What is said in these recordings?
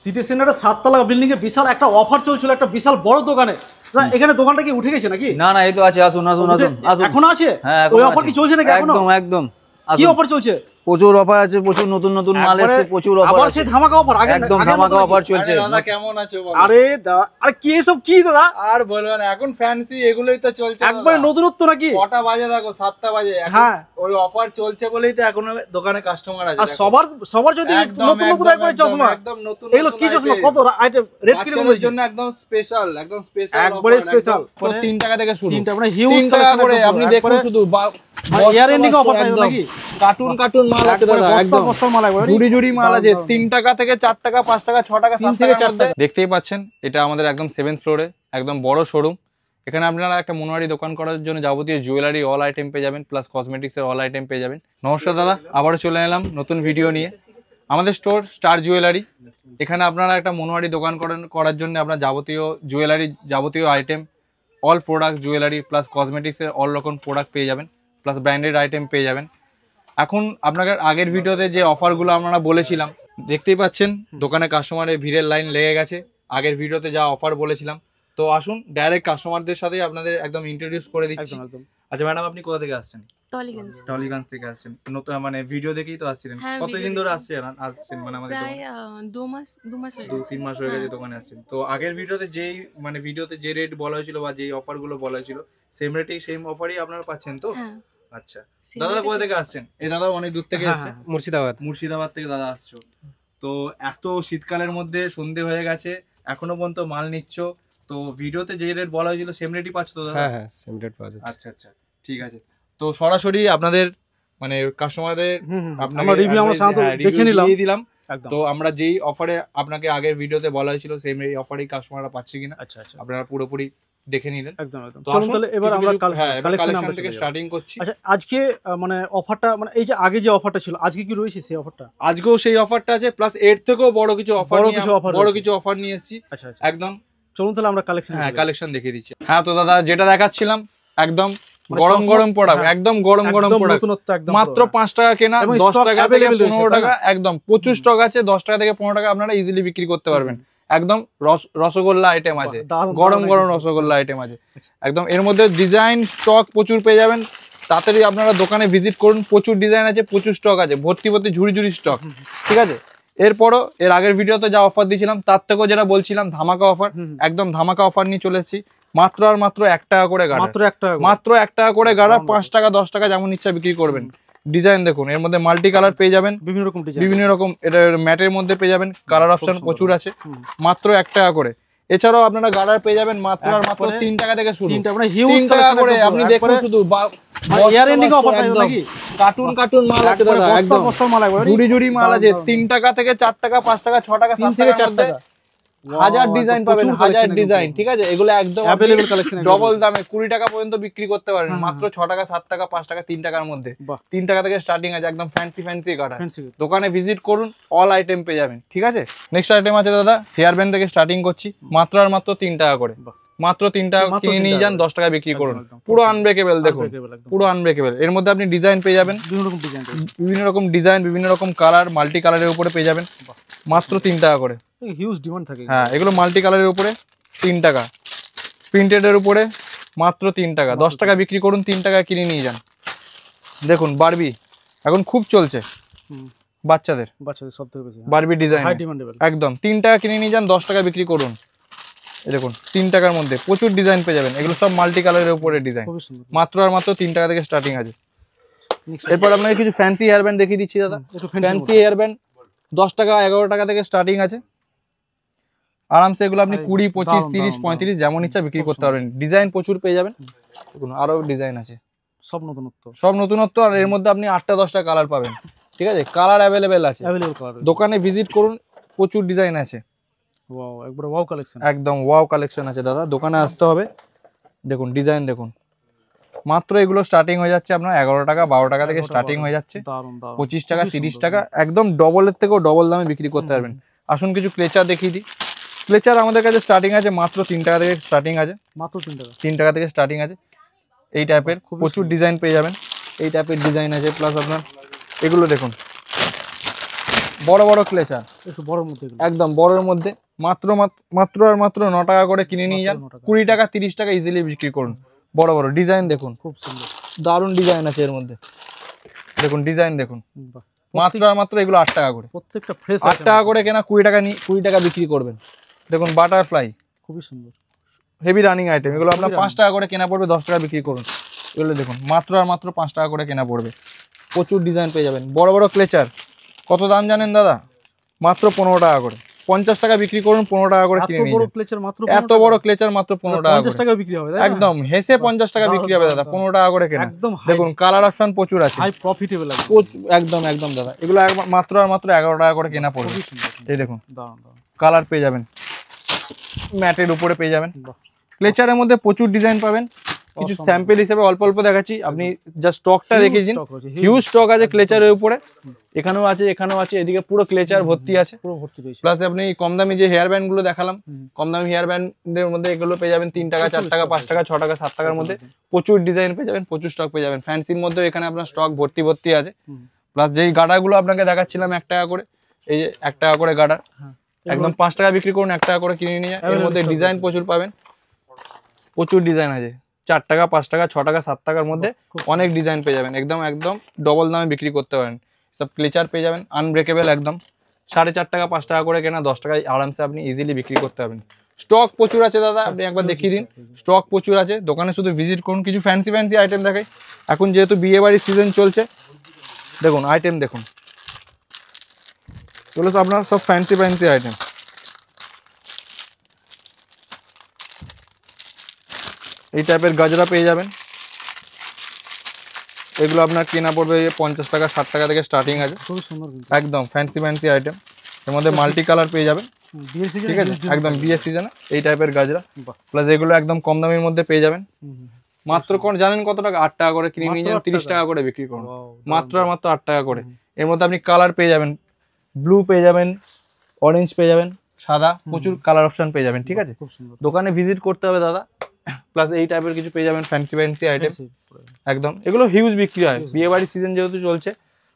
City সেন্টারে 7 তলা building এ বিশাল একটা অফার চলছিল, একটা বিশাল বড় দোকানে। এখানে দোকানটা কি উঠে গেছে নাকি? না না, এই তো আছে, আসুন আসুন আসুন। এখনো আছে? ওই অফার কি চলছে নাকি এখনো? একদম একদম। কি অফার চলছে? প্রচুর অফার আছে, প্রচুর নতুন নতুন মাল এসেছে, প্রচুর অফার। আবার সেই ধামাকা অফার, আগে একদম ধামাকা অফার চলছে। দাদা কেমন আছো বলো? আরে আরে কি এসব কি দাদা? আর বলবো না, এখন ফ্যান্সি এগুলোই তো চলছে। একবারে নতুনত্ব নাকি? কটা বাজে দেখো, 7টা বাজে। হ্যাঁ, ওই অফার চলছে বলেই তো এখনো দোকানে কাস্টমার আছে। আর সবার যদি নতুন নতুন একবারে চশমা, একদম নতুন। এগুলো কি চশমা? কত আইটেম রেট কি রকম? জন্য একদম স্পেশাল, একদম স্পেশাল, একবারে স্পেশাল। 3 টাকা থেকে শুরু। 3 টাকা মানে হিউজ 3 টাকা করে আপনি দেখুন শুধু। ইয়ার এন্ডিং অফার নাকি? কার্টুন মাল আছে দাদা, একদম বস্তা মাল একবারে জুড়ি মাল আছে। 3 টাকা থেকে 4 টাকা, 5 টাকা, 6 টাকা, 7 থেকে 4 টাকা। দেখতেই পাচ্ছেন, এটা আমাদের একদম 7th ফ্লোরে একদম বড় শোরুম। এখানে আপনারা একটা মনোহারি দোকান করার জন্য যাবতীয় জুয়েলারি অল আইটেম পেয়ে যাবেন, প্লাস কসমেটিক্স এর অল আইটেম পেয়ে যাবেন। নমস্কার দাদা, আবারও চলে এলাম নতুন ভিডিও নিয়ে। আমাদের স্টোর স্টার জুয়েলারি। এখানে আপনারা একটা মনোহারি দোকান করার জন্য আপনার যাবতীয় জুয়েলারি, যাবতীয় item, all product jewellery plus cosmetics এর অল রকম প্রোডাক্ট পেয়ে যাবেন, প্লাস ব্র্যান্ডেড আইটেম পেয়ে যাবেন। এখন আপনাকে আগের ভিডিওতে যে অফারগুলো আমরা বলেছিলাম, দেখতেই পাচ্ছেন দোকানে কাস্টমারের ভিড়ের লাইন লেগে গেছে। আগের ভিডিওতে যা অফার বলেছিলাম, তো আসুন ডাইরেক্ট কাস্টমারদের সাথে আপনাদের একদম ইন্ট্রোডিউস করে দিচ্ছি। আচ্ছা ম্যাডাম, আপনি কোথা থেকে আসছেন? টলিগঞ্জ থেকে আসছেন। নতুন মানে ভিডিও দেখেই তো আসছিলেন। কতদিন ধরে আসছেন মানে আমাদের প্রায় 2 মাস হয়ে গেছে দোকানে আসছেন। তো আগের ভিডিওতে ভিডিওতে যে রেট বলা হয়েছিল বা যেই অফারগুলো বলা হয়েছিল, সেম অফারই আপনারা পাচ্ছেন তো? আচ্ছা, দাদা কোথা থেকে আসছেন? এই দাদা অনেক দূর থেকে এসেছে। মুর্শিদাবাদ থেকে দাদা আসছো। তো এত শীতকালের মধ্যে সন্ধে হয়ে গেছে, এখনো পর্যন্ত মাল নিচ্ছ, তো ভিডিওতে যে রেট বলা হয়েছিল সেম রেটই পাচ্ছ তো দাদা? হ্যাঁ সেম রেট পাওয়া যাচ্ছে। আচ্ছা ঠিক আছে। তো সরাসরি আপনাদের মানে কাস্টমারদের আমরা রিভিউ আমরা সাথে দেখে নিলাম। তো আমরা যেই অফারে আপনাকে আগের ভিডিওতে বলা হয়েছিল সেম এই অফারেই কাস্টমাররা পাচ্ছে কিনা আপনারা পুরোপুরি দেখে নিলেন। একদম চলুন তাহলে এবার আমরা কালেকশন থেকে স্টার্টিং করছি। আচ্ছা, আজকে মানে অফারটা মানে এই যে আগে যে অফারটা ছিল, আজকে কি রয়েছে সেই অফারটা? আজকেও সেই অফারটা আছে, প্লাস এর থেকেও বড় কিছু অফার নিয়ে এসেছি। আচ্ছা একদম চলুন তাহলে আমরা কালেকশন দেখিয়ে দিচ্ছি। হ্যাঁ, তো দাদা যেটা দেখাচ্ছিলাম একদম গরম প্রোডাক্ট, একদম গরম প্রোডাক্ট। মাত্র 5 টাকা কেনা, 10 টাকা থেকে 15 টাকা, একদম প্রচুর স্টক আছে। 10 টাকা থেকে 15 টাকা আপনারা ইজিলি বিক্রি করতে পারবেন। একদম রসগোল্লা আইটেম আছে, গরম রসগোল্লা আইটেম আছে একদম। এর মধ্যে ডিজাইন স্টক প্রচুর পেয়ে যাবেন। তাড়াতাড়ি আপনারা দোকানে ভিজিট করুন, প্রচুর ডিজাইন আছে, প্রচুর স্টক আছে, ভর্তি ঝুড়ি স্টক। ঠিক আছে, এরপরও এর আগের ভিডিওতে যা অফার দিয়েছিলাম তার থেকেও যেটা বলছিলাম ধামাকা অফার, একদম ধামাকা অফার নিয়ে চলে এসেছি। মাত্র 1 টাকা করে গাড়া, মাত্র 1 টাকা করে গাড়া। 5 টাকা 10 টাকা যেমন ইচ্ছা বিক্রি করবেন। ডিজাইন দেখুন, এর মধ্যে মাল্টি কালার পেয়ে যাবেন, বিভিন্ন রকম এটা ম্যাটের মধ্যে পেয়ে যাবেন, কালার অপশন প্রচুর আছে, মাত্র 1 টাকা করে। এছাড়াও আপনারা গাড়ার পেয়ে যাবেন মাত্র 3 টাকা থেকে শুরু। 3 টাকা করে আপনি দেখুন শুধু। ইয়ার এন্ডিং অফার নাকি? কার্টুন মাল আছে দাদা, একদম জুড়ি মাল আছে। 3 টাকা থেকে 4 টাকা, 5 টাকা, 6 টাকা, 7 থেকে 4 টাকা, হাজার ডিজাইন পাবেন, হাজার ডিজাইন। ঠিক আছে, এগুলো একদম अवेलेबल কালেকশন, ডবল দামে 20 টাকা পর্যন্ত বিক্রি করতে পারেন মাত্র 6 টাকা, 7 টাকা, 5 টাকা, 3 টাকার মধ্যে। 3 টাকা থেকে স্টার্টিং আছে, একদম ফ্যান্সি গাড়া। দোকানে ভিজিট করুন, অল আইটেম পেয়ে যাবেন। ঠিক আছে, নেক্সট আইটেম আছে দাদা হেয়ার ব্যান্ড থেকে স্টার্টিং করছি, মাত্র 3 টাকা করে। মাত্র 3 টাকা কিনে নিয়ে যান, 10 টাকা বিক্রি করুন। পুরো আনব্রেকেবল, দেখুন পুরো আনব্রেকেবল। এর মধ্যে আপনি ডিজাইন পেয়ে যাবেন, বিভিন্ন রকম ডিজাইন, বিভিন্ন রকম কালার, মাল্টি কালারের উপরে পেয়ে যাবেন মাত্র 3 টাকা করে। হিউজ ডিমান্ড থাকে। হ্যাঁ, এগুলো মাল্টি কালারের উপরে 3 টাকা, প্রিন্টেডের উপরে মাত্র 3 টাকা। 10 টাকা বিক্রি করুন, 3 টাকা কিনে নিয়ে যান। দেখুন বারবি এখন খুব চলছে, বাচ্চাদের সব থেকে বেশি বারবি ডিজাইন, একদম 3 টাকা কিনে নিয়ে যান, 10 টাকা বিক্রি করুন। দেখুন 3 টাকার মধ্যে প্রচুর ডিজাইন পেয়ে যাবেন। এগুলো সব মাল্টি কালারের উপরে ডিজাইন, মাত্র 3 টাকা থেকে স্টার্টিং আছে। এরপর আপনাকে কিছু ফ্যান্সি হেয়ার ব্যান্ড দেখিয়ে দিচ্ছি দাদা। ফ্যান্সি হেয়ার ব্যান্ড 10 টাকা 11 টাকা থেকে স্টার্টিং আছে। আরামসে এগুলো আপনি 20, 25, 30, 35 যেমন ইচ্ছা বিক্রি করতে পারবেন। ডিজাইন প্রচুর পেয়ে যাবেন, দেখুন আরো ডিজাইন আছে, সব নতুনত্ব। আর এর মধ্যে আপনি 8টা 10টা কালার পাবেন। ঠিক আছে, কালার অ্যাভেলেবেল আছে, দোকানে ভিজিট করুন, প্রচুর ডিজাইন আছে। একদম ওয়াও কালেকশন আছে দাদা, দোকানে আসতে হবে। দেখুন ডিজাইন দেখুন, মাত্র এগুলো স্টার্টিং হয়ে যাচ্ছে আপনার 11 টাকা 12 টাকা থেকে স্টার্টিং হয়ে যাচ্ছে। 25 টাকা 30 টাকা, একদম ডবলের থেকেও ডবল দামে বিক্রি করতে পারবেন। আসুন কিছু ক্লেচার দেখিয়ে দিই। ক্লেচার আমাদের কাছে স্টার্টিং আছে মাত্র 3 টাকা থেকে স্টার্টিং আছে, মাত্র 3 টাকা থেকে স্টার্টিং আছে। এই টাইপের প্রচুর ডিজাইন পেয়ে যাবেন, এই টাইপের ডিজাইন আছে। প্লাস আপনার এগুলো দেখুন বড় বড় ক্লেচার, একটু বড়র মধ্যে, একদম বড়ের মধ্যে মাত্র মাত্র আর মাত্র 9 টাকা করে কিনে নিয়ে যান, 20 টাকা 30 টাকা ইজিলি বিক্রি করুন। বড় বড় ডিজাইন দেখুন, খুব সুন্দর দারুণ ডিজাইন আছে এর মধ্যে, দেখুন ডিজাইন দেখুন, মাত্র আর মাত্র এগুলো 8 টাকা করে, প্রত্যেকটা ফ্রেশ 8 টাকা করে কেনা, 20 টাকা বিক্রি করবেন। দেখুন বাটারফ্লাই খুবই সুন্দর, হেভি রানিং আইটেম, এগুলো আপনার 5 টাকা করে কেনা পড়বে, 10 টাকা বিক্রি করুন। এগুলো দেখুন মাত্র আর মাত্র 5 টাকা করে কেনা পড়বে, প্রচুর ডিজাইন পেয়ে যাবেন। বড় বড় ক্লেচার কত দাম জানেন দাদা? মাত্র 15 টাকা করে, 50 টাকা বিক্রি করুন, 15 টাকা করে কিনে নিন। এত বড় ক্লেচার মাত্র 15 টাকা, 50 টাকা বিক্রি হবে, একদম হেসে 50 টাকা বিক্রি হবে দাদা, 15 টাকা করে কেনা। দেখুন কালার অপশন প্রচুর আছে, হাই প্রফিটেবল আছে, একদম একদম দাদা। এগুলো মাত্র আর মাত্র 11 টাকা করে কেনা পড়বে। এই দেখুন কালার পেয়ে যাবেন, ম্যাটের উপরে পেয়ে যাবেন। ক্লেচারের মধ্যে প্রচুর ডিজাইন পাবেন, কিছু স্যাম্পল হিসেবে অল্প অল্প দেখাচ্ছি, আপনি জাস্ট স্টকটা দেখিয়েছেন, হিউজ স্টক আছে ক্লেচারের উপরে, এখানেও আছে, এখানেও আছে, এদিকে পুরো ক্লেচার ভর্তি আছে, পুরো ভর্তি রয়েছে। প্লাস আপনি কম দামি যে হেয়ার ব্যান্ড গুলো দেখালাম, কম দামি হেয়ার ব্যান্ডের মধ্যে এগুলো পেয়ে যাবেন 3 টাকা 4 টাকা 5 টাকা 6 টাকা 7 টাকার মধ্যে, প্রচুর ডিজাইন পেয়ে যাবেন, প্রচুর স্টক পেয়ে যাবেন। ফ্যান্সির মধ্যে এখানে আপনার স্টক ভর্তি ভর্তি আছে। প্লাস যেই গাডারগুলো আপনাকে দেখাচ্ছিলাম 1 টাকা করে, এই যে 1 টাকা করে গাডার, একদম 5 টাকা বিক্রি করুন, 1 টাকা করে কিনে নিয়ে। এর মধ্যে ডিজাইন প্রচুর পাবেন, প্রচুর ডিজাইন আছে, 4 টাকা 5 টাকা 6 টাকা 7 টাকার মধ্যে অনেক ডিজাইন পেয়ে যাবেন, একদম একদম ডবল দামে বিক্রি করতে পারেন। সব ক্লেচার পেয়ে যাবেন আনব্রেকেবল, একদম 4.5 টাকা 5 টাকা করে কেনা, 10 টাকায় আরামসে আপনি ইজিলি বিক্রি করতে পারবেন। স্টক প্রচুর আছে দাদা, আপনি একবার দেখিয়ে দিন, স্টক প্রচুর আছে, দোকানে শুধু ভিজিট করুন। কিছু ফ্যান্সি ফ্যান্সি আইটেম দেখাই, এখন যেহেতু বিয়ে বাড়ির সিজন চলছে, দেখুন আইটেম দেখুন, এগুলো তো আপনার সব ফ্যান্সি ফ্যান্সি আইটেম। এই টাইপের গাজরা পেয়ে যাবেন, এগুলো আপনার কেনা পড়বে 50 টাকা 60 টাকা থেকে স্টার্টিং আছে, খুব সুন্দর একদম ফ্যান্সি ফ্যান্সি আইটেম। এর মধ্যে মাল্টি কালার পেয়ে যাবেন, ঠিক আছে, একদম বিয়ের সিজনে এই টাইপের গাজরা। প্লাস এগুলো একদম কম দামের মধ্যে পেয়ে যাবেন, মাত্র জানেন কত টাকা? 8 টাকা করে কিনে নিয়ে যান, 30 টাকা করে বিক্রি করুন, মাত্র আর মাত্র 8 টাকা করে। এর মধ্যে আপনি কালার পেয়ে যাবেন, ব্লু পেয়ে যাবেন, অরেঞ্জ পেয়ে যাবেন, সাদা, প্রচুর কালার অপশন পেয়ে যাবেন, ঠিক আছে। দোকানে ভিজিট করতে হবে দাদা। প্লাস এই টাইপের কিছু পেয়ে যাবেন ফ্যান্সি ফ্যান্সি আইটেম, একদম এগুলো হিউজ বিক্রি হয়, বিয়ে বাড়ির সিজন যেহেতু চলছে।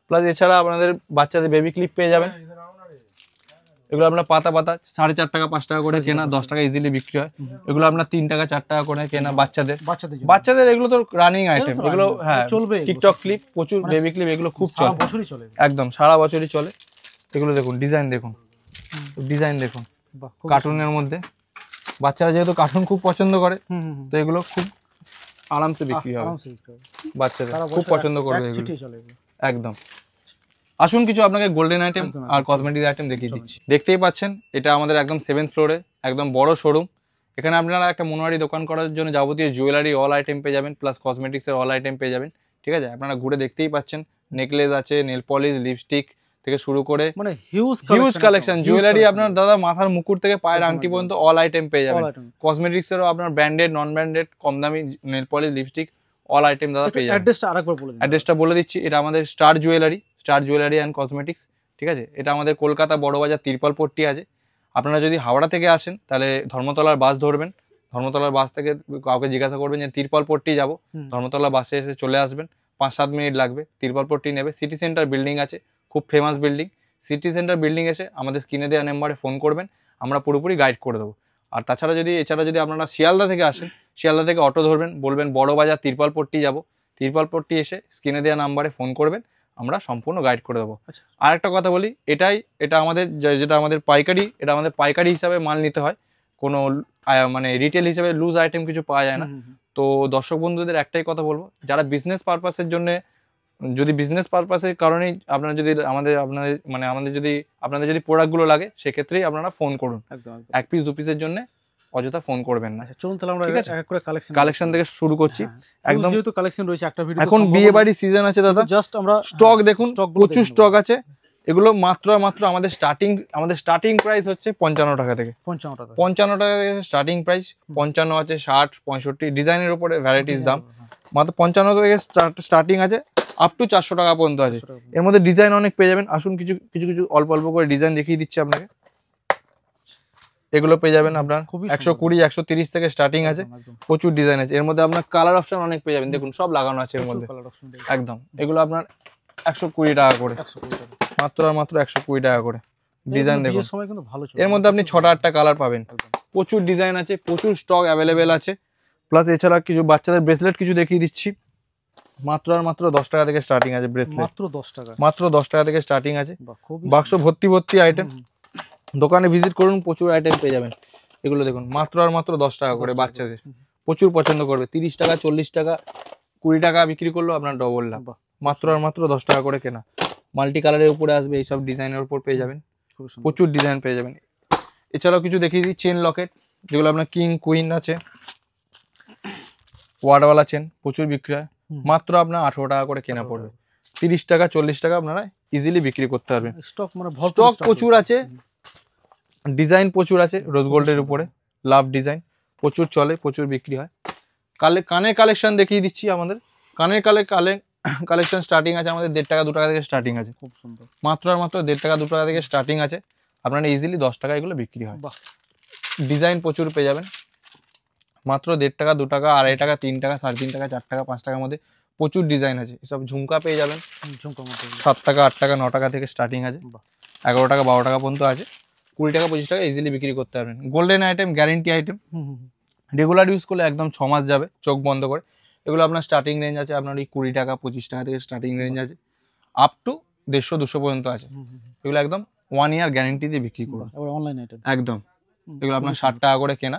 প্লাস এছাড়া আপনাদের বাচ্চাদের বেবি ক্লিপ পেয়ে যাবেন, এগুলো আপনার পাতা পাতা 4.5 টাকা 5 টাকা করে কেনা, 10 টাকা ইজিলি বিক্রি হয়। এগুলো আপনার 3 টাকা 4 টাকা করে কেনা বাচ্চাদের এগুলো তো রানিং আইটেম, এগুলো হ্যাঁ চলবে। টিকটক ক্লিপ প্রচুর, বেবি ক্লিপ এগুলো খুব চলে, একদম সারা বছরই চলে। এগুলো দেখুন ডিজাইন দেখুন, ডিজাইন দেখুন, কার্টুনের মধ্যে, বাচ্চারা যেহেতু কার্টুন খুব পছন্দ করে, তো এগুলো খুব আরামসে বিক্রি হবে, বাচ্চারা খুব পছন্দ করবে এগুলো, একদম। আসুন কিছু আপনাকে গোল্ডেন আইটেম আর কসমেটিক আইটেম দেখিয়ে দিচ্ছি। দেখতেই পাচ্ছেন এটা আমাদের একদম 7th ফ্লোরে একদম বড় শোরুম। এখানে আপনারা একটা মনোহারি দোকান করার জন্য যাবতীয় জুয়েলারি অল আইটেম পেয়ে যাবেন, প্লাস কসমেটিক্সের অল আইটেম পেয়ে যাবেন, ঠিক আছে। আপনারা ঘুরে দেখতেই পাচ্ছেন, নেকলেস আছে, নেল পলিশ, লিপস্টিক থেকে শুরু করে মানে হিউজ কালেকশন জুয়েলারি, আপনার দাদা মাথার মুকুট থেকে পায়ের আংটি পর্যন্ত অল আইটেম পেয়ে যাবেন। কসমেটিক্সেরও আপনার ব্র্যান্ডেড নন ব্র্যান্ডেড কম দামি nail polish, lipstick all item দাদা পেয়ে যাবেন। অ্যাড্রেসটা বলে দিচ্ছি, এটা আমাদের স্টার জুয়েলারি অ্যান্ড কসমেটিক্স, ঠিক আছে। এটা আমাদের কলকাতা বড়বাজার তিরপালপট্টি আছে। আপনারা যদি হাওড়া থেকে আসেন তাহলে ধর্মতলার বাস ধরবেন, ধর্মতলার বাস থেকে কাউকে জিজ্ঞাসা করবেন যে তিরপালপট্টি যাবো, ধর্মতলা বাসে এসে চলে আসবেন, 5-7 মিনিট লাগবে, তিরপালপট্টি নেবে। সিটি সেন্টার বিল্ডিং আছে, খুব famous building. City centre building এসে আমাদের স্ক্রিনে দেওয়া নাম্বারে ফোন করবেন, আমরা পুরোপুরি গাইড করে দেবো। আর এছাড়া যদি আপনারা শিয়ালদা থেকে আসেন, শিয়ালদা থেকে অটো ধরবেন, বলবেন বড়বাজার তিরপালপট্টি যাব, তিরপালপট্টি এসে স্ক্রিনে দেওয়া নাম্বারে ফোন করবেন, আমরা সম্পূর্ণ গাইড করে দেবো। আর একটা কথা বলি, এটা আমাদের যেটা আমাদের পাইকারি, এটা আমাদের পাইকারি হিসাবে মাল নিতে হয়, কোনো মানে রিটেল হিসাবে লুজ আইটেম কিছু পাওয়া যায় না। তো দর্শক বন্ধুদের একটাই কথা বলবো, যারা বিজনেস পারপাসের জন্য, যদি বিজনেস পারপাসের কারণেই আপনারা যদি আপনাদের যদি প্রোডাক্টগুলো লাগে, সেক্ষেত্রেই আপনারা ফোন করুন, 1 পিস 2 পিসের জন্য অযথা ফোন করবেন না। চলুন তাহলে আমরা এক করে কালেকশন থেকে শুরু করছি। একদম যেহেতু কালেকশন রয়েছে, একটা ভিডিও এখন বিয়ে বাড়ি সিজন আছে দাদা, জাস্ট আমরা স্টক দেখুন, প্রচুর স্টক আছে। এগুলো মাত্র আমাদের স্টার্টিং প্রাইস হচ্ছে 55 টাকা থেকে, 55 টাকা থেকে স্টার্টিং প্রাইস। 55 আছে, 60, 65 ডিজাইনের উপরে ভ্যারাইটিস দাম, মাত্র 55 থেকে স্টার্টিং আছে, আপ টু 400 টাকা পর্যন্ত আছে। এর মধ্যে ডিজাইন অনেক পেয়ে যাবেন। আসুন কিছু অল্প অল্প করে ডিজাইন দেখিয়ে দিচ্ছি আপনাকে। এগুলো পেয়ে যাবেন আপনার 120, 130 থেকে স্টার্টিং আছে, প্রচুর ডিজাইন আছে। এর মধ্যে আপনার কালার অপশন অনেক পেয়ে যাবেন, দেখুন সব লাগানো আছে এর মধ্যে, একদম। এগুলো আপনার 120 টাকা করে, 120 টাকা মাত্র আর মাত্র 120 টাকা করে। ডিজাইন দেখুন, সময় কিন্তু ভালো চলে। এর মধ্যে আপনি 6টা 8টা কালার পাবেন, প্রচুর ডিজাইন আছে, প্রচুর স্টক অ্যাভেলেবেল আছে। প্লাস এছাড়া কিছু বাচ্চাদের ব্রেসলেট কিছু দেখিয়ে দিচ্ছি, মাত্র আর মাত্র 10 টাকা থেকে স্টার্টিং আছে ব্রেসলেট, মাত্র 10 টাকা, মাত্র 10 টাকা থেকে স্টার্টিং আছে। খুবই বাক্স ভর্তি ভর্তি আইটেম, দোকানে ভিজিট করুন, প্রচুর আইটেম পেয়ে যাবেন। এগুলো দেখুন মাত্র আর মাত্র 10 টাকা করে, বাচ্চাদের প্রচুর পছন্দ করবে। 30 টাকা 40 টাকা 20 টাকা বিক্রি করলেও আপনার ডবল লাভ, মাত্র আর মাত্র 10 টাকা করে কেনা। মাল্টি কালারের উপরে আসবে, এইসব ডিজাইনের উপর পেয়ে যাবেন, প্রচুর ডিজাইন পেয়ে যাবেন। এছাড়াও কিছু দেখিয়ে দিই, চেন লকেট যেগুলো আপনার কিং কুইন আছে, ওয়ার্ডওয়ালা চেন প্রচুর বিক্রি হয়, মাত্র আপনার 18 টাকা করে কেনা পড়বে। 30 টাকা 40 টাকা আপনারা ইজিলি বিক্রি করতে পারবেন। স্টক মানে স্টক প্রচুর আছে, ডিজাইন প্রচুর আছে। রোজ গোল্ডের উপরে লাভ ডিজাইন প্রচুর চলে, প্রচুর বিক্রি হয়। কানের কালেকশন দেখিয়ে দিচ্ছি। আমাদের কানের কালেকশন স্টার্টিং আছে আমাদের 1.5 টাকা 2 টাকা থেকে স্টার্টিং আছে, খুব সুন্দর, মাত্র আর মাত্র 1.5 টাকা 2 টাকা থেকে স্টার্টিং আছে। আপনারা ইজিলি 10 টাকা এগুলো বিক্রি হয়। ডিজাইন প্রচুর পেয়ে যাবেন, মাত্র 1.5 টাকা 2 টাকা 2.5 টাকা 3 টাকা 3.5 টাকা 4 টাকা 5 টাকার মধ্যে প্রচুর ডিজাইন আছে। এসব ঝুমকা পেয়ে যাবেন 7 টাকা 8 টাকা 9 টাকা থেকে স্টার্টিং আছে, 11 টাকা 12 টাকা পর্যন্ত আছে, 20 টাকা 25 টাকা ইজিলি বিক্রি করতে পারবেন। Golden item, guarantee item, regular use করলে একদম 6 মাস যাবে চোখ বন্ধ করে। এগুলো আপনার স্টার্টিং রেঞ্জ আছে আপনার এই 20 টাকা 25 টাকা থেকে স্টার্টিং রেঞ্জ আছে, আপ টু 150-200 পর্যন্ত আছে। এগুলো একদম 1 ইয়ার গ্যারেন্টি দিয়ে বিক্রি করুন, অনলাইন আইটেম একদম। এগুলো আপনার 60 টাকা করে কেনা,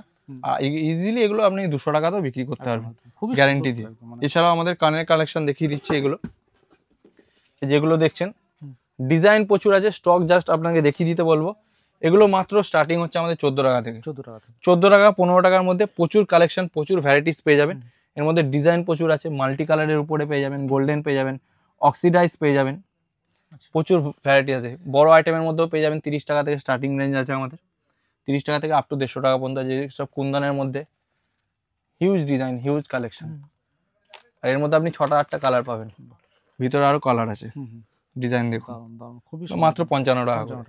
ইজিলি এগুলো আপনি 200 টাকাতেও বিক্রি করতে পারবেন গ্যারেন্টি দিয়ে। এছাড়াও আমাদের কানের কালেকশন দেখিয়ে দিচ্ছি। এগুলো যেগুলো দেখছেন ডিজাইন প্রচুর আছে, স্টক জাস্ট আপনাকে দেখিয়ে দিতে বলবো। এগুলো মাত্র স্টার্টিং হচ্ছে আমাদের 14 টাকা থেকে, 14 টাকা 15 টাকার মধ্যে প্রচুর কালেকশন, প্রচুর ভ্যারাইটিস পেয়ে যাবেন। এর মধ্যে ডিজাইন প্রচুর আছে, মাল্টি কালারের উপরে পেয়ে যাবেন, গোল্ডেন পেয়ে যাবেন, অক্সিডাইজ পেয়ে যাবেন, প্রচুর ভ্যারাইটি আছে। বড় আইটেমের মধ্যেও পেয়ে যাবেন, 30 টাকা থেকে স্টার্টিং রেঞ্জ আছে আমাদের, 30 টাকা থেকে আপ টু 150 টাকা পর্যন্ত। যে সব কুন্দনের মধ্যে হিউজ ডিজাইন, হিউজ কালেকশন। আর এর মধ্যে আপনি 6টা 8টা কালার পাবেন, ভিতরে আরো কালার আছে। ডিজাইন দেখুন, মাত্র 55 টাকা করে,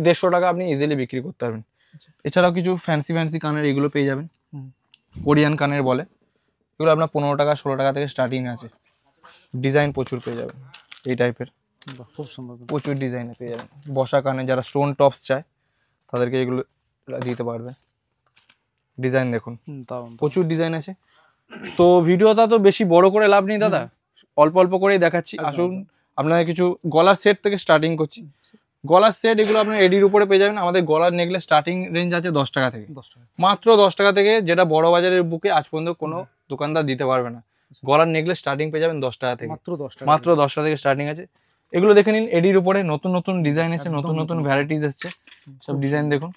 150 টাকা আপনি ইজিলি বিক্রি করতে পারবেন। এছাড়াও কিছু ফ্যান্সি কানের এগুলো পেয়ে যাবেন, কোরিয়ান কানের বলে, এগুলো আপনার 15 টাকা 16 টাকা থেকে স্টার্টিং আছে। ডিজাইন প্রচুর পেয়ে যাবেন এই টাইপের, খুব সুন্দর, প্রচুর ডিজাইনে পেয়ে যাবেন। বসা কানে যারা স্টোন টপস চায় তাদেরকে এগুলো দিতে পারবে। ডিজাইন দেখুন, প্রচুর ডিজাইন আছে। তো ভিডিওটা তো বেশি বড় করে লাভ নেই দাদা, অল্প অল্প করেই দেখাচ্ছি। আসুন আপনাকে কিছু গলার সেট থেকে স্টার্টিং করছি। গলার সেট এগুলো আপনার এডির উপরে পেয়ে যাবেন। আমাদের গলার নেকলেস স্টার্টিং রেঞ্জ আছে 10 টাকা থেকে, মাত্র 10 টাকা থেকে, যেটা বড় বাজারের বুকে আজ পর্যন্ত কোনো দোকানদার দিতে পারবে না। গলার নেকলেস স্টার্টিং পেয়ে যাবেন 10 টাকা থেকে, মাত্র 10 টাকা থেকে স্টার্টিং আছে। এগুলো দেখে নিন, এডির উপরে নতুন নতুন ডিজাইন এসেছে, নতুন নতুন ভ্যারাইটিস এসছে, সব ডিজাইন দেখুন।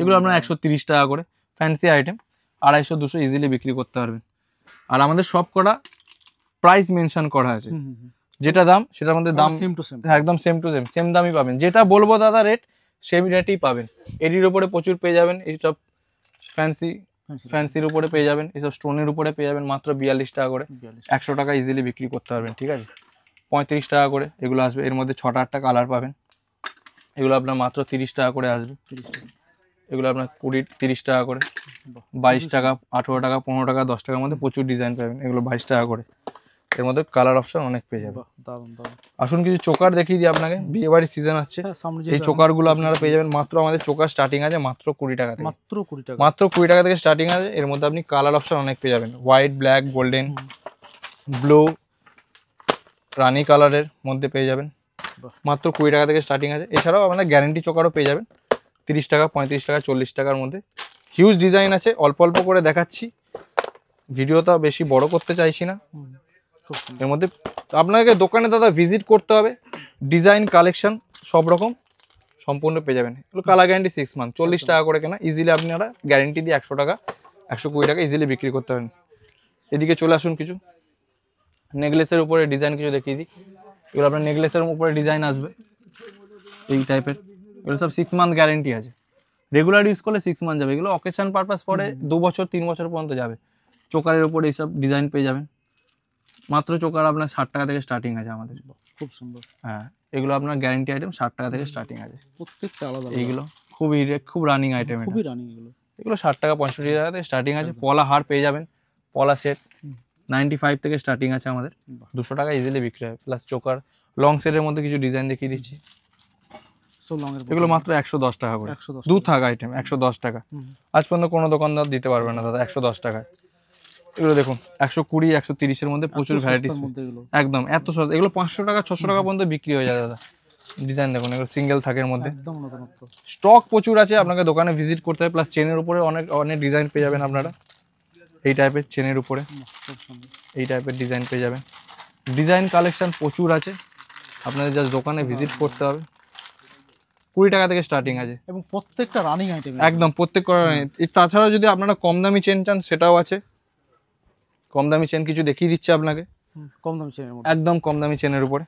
এগুলো আপনার 130 টাকা করে, ফ্যান্সি আইটেম 250-200 ইজিলি বিক্রি করতে পারবেন। আর আমাদের সব কটা প্রাইস মেনশন করা আছে, যেটা দাম সেটার মধ্যে দাম একদম সেম টু সেম দামই পাবেন। যেটা বলবো দাদা রেট, সেম রেটই পাবেন। এডির উপরে প্রচুর পেয়ে যাবেন, এইসব ফ্যান্সির উপরে পেয়ে যাবেন, এইসব স্টোনের উপরে পেয়ে যাবেন মাত্র 42 টাকা করে, 100 টাকা ইজিলি বিক্রি করতে পারবেন। ঠিক আছে, 35 টাকা করে এগুলো আসবে। এর মধ্যে 6টা 8টা কালার পাবেন। এগুলো আপনার মাত্র 30 টাকা করে আসবে। এগুলো আপনার 30 টাকা করে, 22 টাকা 18 টাকা 15 টাকা 10 টাকার মধ্যে প্রচুর ডিজাইন পাবেন। এগুলো 22 টাকা করে, এর মধ্যে কালার অপশন অনেক পেয়ে যাবে। আসুন কিছু চোকার দেখিয়ে দিই আপনাকে, বিয়ে বাড়ির সিজন আসছে। এই চোকারগুলো আপনারা পেয়ে যাবেন মাত্র, আমাদের চোকার স্টার্টিং আছে মাত্র 20 টাকা থেকে, মাত্র 20 টাকা থেকে স্টার্টিং আছে। এর মধ্যে আপনি কালার অপশন অনেক পেয়ে যাবেন, হোয়াইট, ব্ল্যাক, গোল্ডেন, ব্লু, রানি কালারের মধ্যে পেয়ে যাবেন, মাত্র 20 টাকা থেকে স্টার্টিং আছে। এছাড়াও আপনারা গ্যারেন্টি চোকারও পেয়ে যাবেন 30 টাকা 35 টাকা 40 টাকার মধ্যে। হিউজ ডিজাইন আছে, অল্প অল্প করে দেখাচ্ছি, ভিডিওটা বেশি বড় করতে চাইছি না। এর মধ্যে আপনাকে দোকানে দাদা ভিজিট করতে হবে, ডিজাইন কালেকশন সব রকম সম্পূর্ণ পেয়ে যাবেন। এগুলো কালার গ্যারেন্টি 6 মান্থ, 40 টাকা করে কেনা, ইজিলি আপনারা গ্যারেন্টি দিয়ে 100 টাকা 120 টাকা ইজিলি বিক্রি করতে পারেন। এদিকে চলে আসুন, কিছু নেকলেসের উপরে ডিজাইন কিছু দেখিয়ে দিই। এগুলো আপনার নেকলেসের উপরে ডিজাইন আসবে এই টাইপের, এগুলো সব 6 মান্থ গ্যারেন্টি আছে। রেগুলার ইউজ করলে 6 মান্থ যাবে, এগুলো অকেশন পারপাস পরে 2 বছর 3 বছর পর্যন্ত যাবে। চোকারের উপরে এইসব ডিজাইন পেয়ে যাবেন, মাত্র চোকার আপনার 60 টাকা থেকে স্টার্টিং আছে আমাদের। খুব সুন্দর, হ্যাঁ এগুলো আপনার গ্যারেন্টি আইটেম 60 টাকা থেকে স্টার্টিং আছে, প্রত্যেকটা আলাদা। এইগুলো খুব রানিং আইটেম, খুবই রানিং। এগুলো 60 টাকা 65 টাকা থেকে স্টার্টিং আছে। পলা হার পেয়ে যাবেন, পলা সেট 95 থেকে স্টার্টিং আছে আমাদের, 200 টাকা ইজিলি বিক্রি হয়। প্লাস চোকার লং সেটের মধ্যে কিছু ডিজাইন দেখিয়ে দিচ্ছি, এগুলো মাত্র 110 টাকা করে, 2 থাক আইটেম 110 টাকা। আজ পর্যন্ত কোনো দোকানদার দিতে পারবে না দাদা 110 টাকায়। এগুলো দেখুন 120 130 এর মধ্যে প্রচুর ভ্যারাইটিস, একদম এত সস্তা। এগুলো 500 টাকা 600 টাকা পর্যন্ত বিক্রি হয়ে যায় দাদা। ডিজাইন দেখুন, এগুলো সিঙ্গেল থাকের মধ্যে, স্টক প্রচুর আছে, আপনাকে দোকানে ভিজিট করতে হবে। প্লাস চেনের উপরে অনেক অনেক ডিজাইন পেয়ে যাবেন আপনারা, এই টাইপের চেনের উপরে এই টাইপের ডিজাইন পেয়ে যাবেন। ডিজাইন কালেকশন প্রচুর আছে, আপনাদের জাস্ট দোকানে ভিজিট করতে হবে। 20 টাকা থেকে স্টার্টিং আছে এবং প্রত্যেকটা রানিং আইটেম, একদম প্রত্যেক করা। তাছাড়াও যদি আপনারা কম দামি চেন চান সেটাও আছে, কম দামি চেন কিছু দেখিয়ে দিচ্ছে আপনাকে, কম দামি চেনের মধ্যে, একদম কম দামি চেনের উপরে।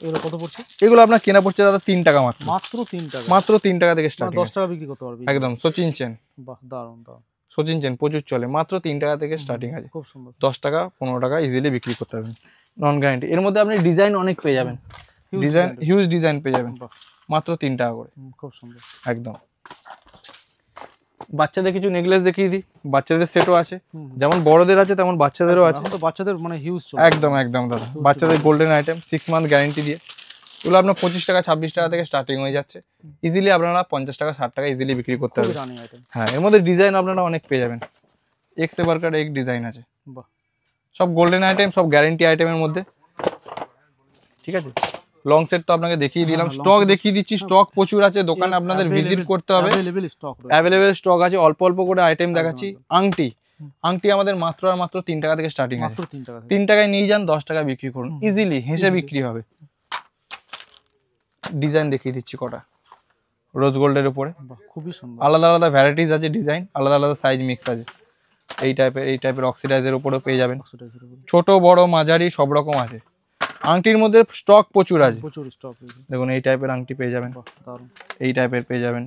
এগুলো কত পড়ছে? এগুলো আপনার কেনা পড়ছে দাদা 3 টাকা মাত্র, মাত্র 3 টাকা, মাত্র 3 টাকা থেকে স্টার্টিং, 10 টাকা বিক্রি করতে পারবি একদম। সচিন চেন, বাহ দারুন দারুন, সচিন চেন প্রচুর চলে, মাত্র 3 টাকা থেকে স্টার্টিং আছে, খুব সুন্দর। 10 টাকা 15 টাকা ইজিলি বিক্রি করতে পারবেন, নন গ্যারান্টি। এর মধ্যে আপনি ডিজাইন অনেক পেয়ে যাবেন, ডিজাইন হিউজ ডিজাইন পেয়ে যাবেন, মাত্র 3 টাকা করে, খুব সুন্দর একদম। বাচ্চাদের কিছু নেকলেস দেখিয়ে দিই, বাচ্চাদের সেটও আছে, যেমন বড়দের আছে তেমন বাচ্চাদেরও আছে। এখন তো বাচ্চাদের মানে হিউজ চলে, একদম একদম দাদা, বাচ্চাদের গোল্ডেন আইটেম 6 মান্থ গ্যারান্টি দিয়ে। এগুলো আপনার 25 টাকা 26 টাকা থেকে স্টার্টিং হয়ে যাচ্ছে, ইজিলি আপনারা 50 টাকা 60 টাকা ইজিলি বিক্রি করতে পারবেন। রানিং আইটেম, হ্যাঁ, এর মধ্যে ডিজাইন আপনারা অনেক পেয়ে যাবেন, এক্স এবার কার্ড এক ডিজাইন আছে, বাহ সব গোল্ডেন আইটেম, সব গ্যারান্টি আইটেমের মধ্যে, ঠিক আছে। লং সেট তো আপনাকে দেখিয়ে দিলাম, স্টক দেখিয়ে দিচ্ছি, স্টক প্রচুর আছে, দোকানে আপনাদের ভিজিট করতে হবে, অ্যাভেলেবেল স্টক আছে। অল্প অল্প করে আইটেম দেখাচ্ছি। আংটি, আংটি আমাদের মাত্র আর মাত্র 3 টাকা থেকে স্টার্টিং আছে, 3 টাকায় নিয়ে যান, 10 টাকা বিক্রি করুন, ইজিলি হেসে বিক্রি হবে। ডিজাইন দেখিয়ে দিচ্ছি কটা, রোজ গোল্ডের উপরে খুবই সুন্দর, আলাদা আলাদা ভ্যারাইটিস আছে, ডিজাইন আলাদা আলাদা সাইজ মিক্স আছে। এই টাইপের অক্সিডাইজের উপরেও পেয়ে যাবেন, ছোট বড় মাঝারি সব রকম আছে। আংটির মধ্যে স্টক প্রচুর আছে, প্রচুর স্টক, দেখুন এই টাইপের আংটি পেয়ে যাবেন, দারুন এই টাইপের পেয়ে যাবেন,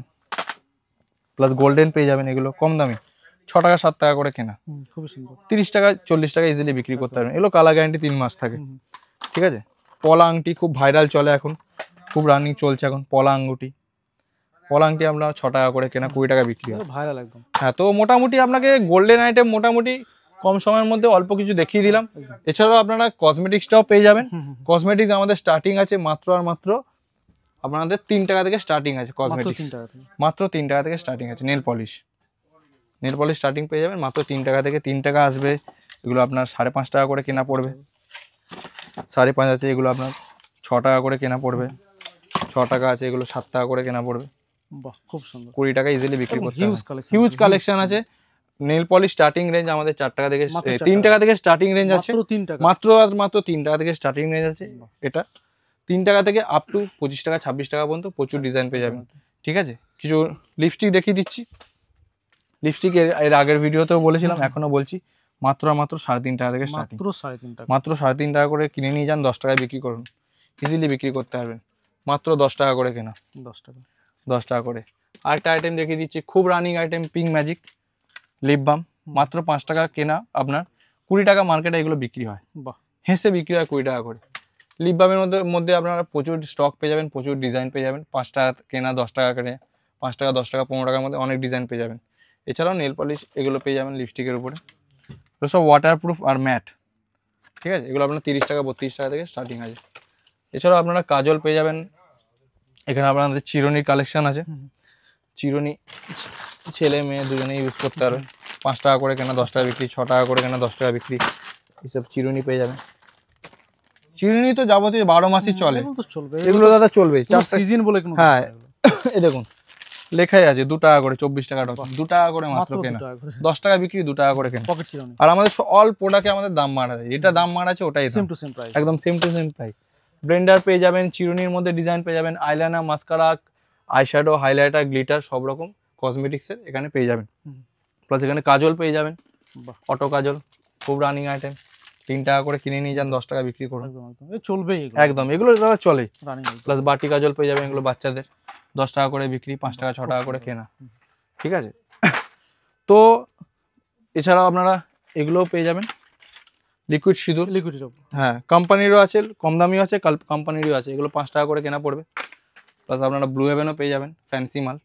প্লাস গোল্ডেন পেয়ে যাবেন। এগুলো কম দামি, 6 টাকা 7 টাকা করে কেনা, খুবই সুন্দর, 30 টাকা 40 টাকা ইজিলি বিক্রি করতে পারবেন। এগুলো কালার গ্যারান্টি 3 মাস থাকে, ঠিক আছে। পলা আংটি খুব ভাইরাল চলে এখন, খুব রানিং চলছে এখন পলা আঙ্গুটি। পলা আংটি আপনার 6 টাকা করে কেনা, 20 টাকা বিক্রি হয়, ভাইরাল একদম। হ্যাঁ, তো মোটামুটি আপনাকে গোল্ডেন আইটেম মোটামুটি কম সময়ের মধ্যে অল্প কিছু দেখিয়ে দিলাম। এছাড়াও আপনারা কসমেটিক্সটাও পেয়ে যাবেন। কসমেটিক্স আমাদের স্টার্টিং আছে মাত্র আর মাত্র আপনাদের 3 টাকা থেকে স্টার্টিং আছে, কসমেটিক্স মাত্র 3 টাকা থেকে স্টার্টিং আছে। নেল পলিশ স্টার্টিং পেয়ে যাবেন মাত্র 3 টাকা থেকে, 3 টাকা আসবে। এগুলো আপনার 5.5 টাকা করে কেনা পড়বে, 5.5 আছে, এগুলো আপনার 6 টাকা করে কেনা পড়বে, 6 টাকা আছে, এগুলো 7 টাকা করে কেনা পড়বে, বাহ খুব সুন্দর, 20 টাকা ইজিলি বিক্রি করতে হবে। হিউজ কালেকশন আছে। নেল পলিশ স্টার্টিং রেঞ্জ আমাদের 4 টাকা থেকে 3 টাকা থেকে স্টার্টিং রেঞ্জ আছে, মাত্র আর মাত্র 3 টাকা থেকে স্টার্টিং রেঞ্জ আছে। এটা 3 টাকা থেকে আপ টু 25 টাকা 26 টাকা পর্যন্ত প্রচুর ডিজাইন পেয়ে যাবেন, ঠিক আছে। কিছু লিপস্টিক দেখিয়ে দিচ্ছি। লিপস্টিক এর আগের ভিডিওতেও বলেছিলাম, এখনো বলছি, মাত্র আর মাত্র 3.5 টাকা থেকে স্টার্টিং, মাত্র 3.5 টাকা করে কিনে নিয়ে যান, 10 টাকায় বিক্রি করুন, ইজিলি বিক্রি করতে পারবেন। মাত্র 10 টাকা করে কেনা, 10 টাকা করে। আরেকটা আইটেম দেখিয়ে দিচ্ছি, খুব running item, pink magic lip balm, মাত্র 5 টাকা কেনা, আপনার 20 টাকা মার্কেটে এগুলো বিক্রি হয়, হেসে বিক্রি হয় 20 টাকা করে। লিপ বামের মধ্যে আপনারা প্রচুর স্টক পেয়ে যাবেন, প্রচুর ডিজাইন পেয়ে যাবেন। 5 টাকা কেনা, 10 টাকা কেনে, 5 টাকা 10 টাকা 15 টাকার মধ্যে অনেক ডিজাইন পেয়ে যাবেন। এছাড়াও নেল পলিশ এগুলো পেয়ে যাবেন লিপস্টিকের উপরে, এগুলো সব ওয়াটারপ্রুফ আর ম্যাট, ঠিক আছে। এগুলো আপনার 30 টাকা 32 টাকা থেকে স্টার্টিং আছে। এছাড়াও আপনারা কাজল পেয়ে যাবেন। এখানে আপনাদের চিরুনির কালেকশন আছে, চিরুনি ছেলে মেয়ে দুজনে ইউজ করতে পারবে। 5 টাকা করে কেনা, 10 টাকা বিক্রি, 6 টাকা করে কেনা, 10 টাকা বিক্রি, এইসব চিরুনি পেয়ে যাবেন। চিরুনি তো যাবতীয় 12 মাসই চলে, এগুলো দাদা চলবে সিজন বলে। হ্যাঁ, এই দেখুন লেখাই আছে 2 টাকা করে, 24 টাকা 2 টাকা করে মাত্র কেনা, 10 টাকা বিক্রি, 2 টাকা করে কেনা। আর আমাদের অল প্রোডাক্টে আমাদের দাম মারা যায়, যেটা দাম মারা আছে ওটাই সেম টু সেম প্রাইস, একদম same to same price. Blender পেয়ে যাবেন, চিরুনির মধ্যে ডিজাইন পেয়ে যাবেন, eyeliner, mascara, eyeshadow, highlighter, glitter সব রকম কসমেটিক্সের এখানে পেয়ে যাবেন। প্লাস এখানে কাজল পেয়ে যাবেন, অটো কাজল, খুব রানিং আইটেম, 3 টাকা করে কিনে নিয়ে যান, 10 টাকা বিক্রি করুন, চলবে একদম, এগুলো চলে। প্লাস বাটি কাজল পেয়ে যাবেন, এগুলো বাচ্চাদের 10 টাকা করে বিক্রি, 5 টাকা 6 টাকা করে কেনা, ঠিক আছে। তো এছাড়াও আপনারা এগুলোও পেয়ে যাবেন, লিকুইড সিঁদুর, হ্যাঁ কোম্পানিরও আছে, কম দামিও আছে, কোম্পানিরও আছে, এগুলো 5 টাকা করে কেনা পড়বে। প্লাস আপনারা ব্লু হেভেনও পেয়ে যাবেন, ফ্যান্সি মাল।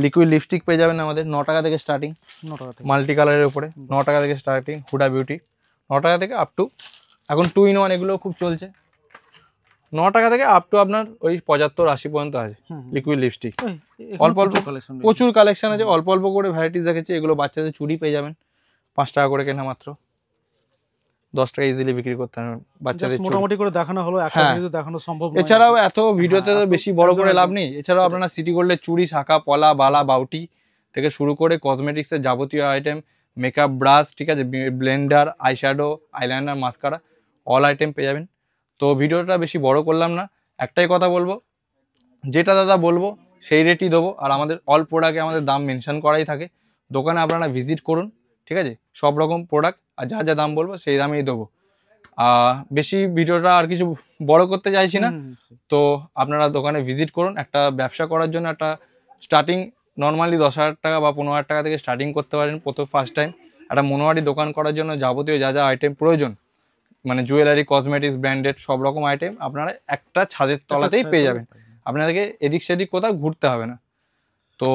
লিকুইড লিপস্টিক পেয়ে যাবেন আমাদের 9 টাকা থেকে স্টার্টিং, 9 টাকা থেকে মাল্টি কালারের উপরে 9 টাকা থেকে স্টার্টিং হুডা বিউটি 9 টাকা থেকে আপ টু এখন 2 in 1 এগুলো খুব চলছে 9 টাকা থেকে আপ টু আপনার ওই 75-80 পর্যন্ত আছে লিকুইড লিপস্টিক অল্প অল্প কালেকশন প্রচুর কালেকশন আছে অল্প অল্প করে ভ্যারাইটিস দেখাচ্ছি এগুলো বাচ্চাদের চুড়ি পেয়ে যাবেন 5 টাকা করে কেনা মাত্র 10 টাকা ইজিলি বিক্রি করতে পারবেন বাচ্চাদের মোটামুটি করে দেখানো হলো একটা ভিডিও দেখানো সম্ভব নয় এছাড়াও এত ভিডিওতে তো বেশি বড় করে লাভ নেই এছাড়াও আপনারা সিটি গোল্ডের চুড়ি শাখা পলা বালা বাউটি থেকে শুরু করে কসমেটিক্সের যাবতীয় আইটেম মেকআপ ব্রাশ ঠিক আছে Blender eyeshadow eyeliner mascara all item পেয়ে যাবেন তো ভিডিওটা বেশি বড় করলাম না একটাই কথা বলবো যেটা দাদা বলবো সেই রেটই দেবো আর আমাদের অল প্রোডাক্টে আমাদের দাম মেনশন করাই থাকে দোকানে আপনারা ভিজিট করুন ঠিক আছে সব রকম প্রোডাক্ট আর যা যা দাম বলবো সেই দামেই দেবো বেশি ভিডিওটা আর কিছু বড় করতে চাইছি না তো আপনারা দোকানে ভিজিট করুন একটা ব্যবসা করার জন্য একটা স্টার্টিং নর্মালি 10,000 টাকা বা 15,000 টাকা থেকে স্টার্টিং করতে পারেন প্রথম ফার্স্ট টাইম একটা মনোহারি দোকান করার জন্য যাবতীয় যা যা আইটেম প্রয়োজন মানে জুয়েলারি কসমেটিক্স ব্র্যান্ডেড সব রকম আইটেম আপনারা একটা ছাদের তলাতেই পেয়ে যাবেন আপনাদেরকে এদিক সেদিক কোথাও ঘুরতে হবে না তো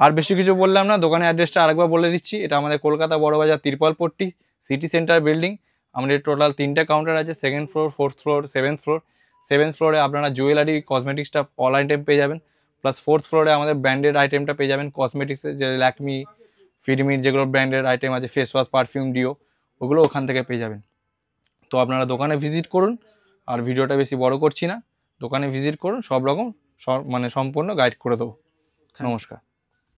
আর বেশি কিছু বললাম না দোকানের অ্যাড্রেসটা আরেকবার বলে দিচ্ছি এটা আমাদের Kolkata Burrabazar Tirpalpatti city centre building আমাদের টোটাল 3টে কাউন্টার আছে 2nd floor 4th floor 7th floor 7th ফ্লোরে আপনারা জুয়েলারি কসমেটিক্সটা অল আইটেম পেয়ে যাবেন প্লাস 4th ফ্লোরে আমাদের ব্র্যান্ডেড আইটেমটা পেয়ে যাবেন কসমেটিক্সের যে ল্যাকমি ফিডমির যেগুলো ব্র্যান্ডেড আইটেম আছে ফেস ওয়াশ পারফিউম ডিও ওগুলো ওখান থেকে পেয়ে যাবেন তো আপনারা দোকানে ভিজিট করুন আর ভিডিওটা বেশি বড় করছি না দোকানে ভিজিট করুন সব রকম মানে সম্পূর্ণ গাইড করে দেবো নমস্কার